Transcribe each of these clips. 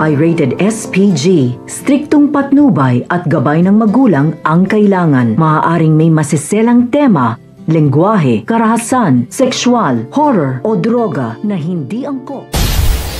ay rated SPG. Striktong patnubay at gabay ng magulang ang kailangan. Maaaring may masiselang tema, lengguwahe, karahasan, sexual, horror o droga na hindi angkop.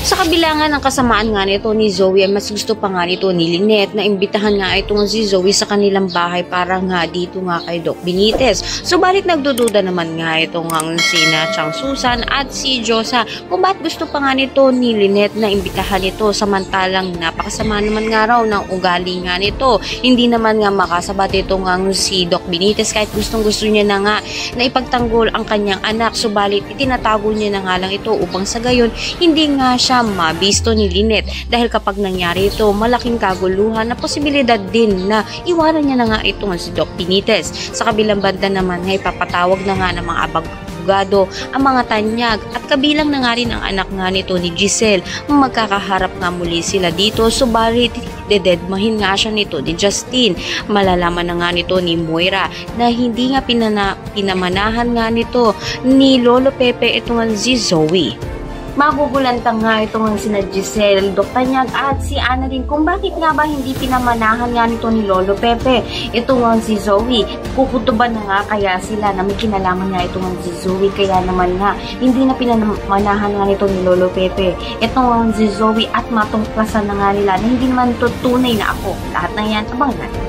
Sa kabila nga ng kasamaan nga nito ni Zoe, mas gusto pa nga nito ni Lynette na imbitahan nga ito nga si Zoe sa kanilang bahay para nga dito nga kay Doc Benitez. Subalit nagdududa naman nga ito nga sina Chang Susan at si Josa kung bakit gusto pa nga nito ni Lynette na imbitahan ito samantalang napakasama naman nga raw ng ugali nga nito. Hindi naman nga makasabat ito nga si Doc Benitez kahit gustong gusto niya na nga na ipagtanggol ang kanyang anak. Subalit itinatago niya na nga lang ito upang sa gayon hindi nga siya mabisto ni Lynette dahil kapag nangyari ito, malaking kaguluhan na posibilidad din na iwanan niya na nga ito nga si Doc Benitez. Sa kabilang banda naman ay papatawag na nga ng mga abogado ang mga tanyag at kabilang na nga rin ang anak nga nito ni Giselle. Magkakaharap nga muli sila dito, subalit dededmahin nga siya nito ni Justin. Malalaman na nga nito ni Moira na hindi nga pinamanahan nga nito ni Lolo Pepe ito nga si Zoe. Magugulantang nga ito nga sina Giselle, Doc Tanyag at si Ana rin kung bakit nga ba hindi pinamanahan nga nito ni Lolo Pepe. Ito nga si Zoe. Kukutuban na nga kaya sila na may kinalaman nga ito nga si Zoe. Kaya naman nga hindi na pinamanahan nga nito ni Lolo Pepe. Ito nga si Zoe at matungklasan na nga nila na hindi naman ito tunay na ako. Lahat na yan, abangan.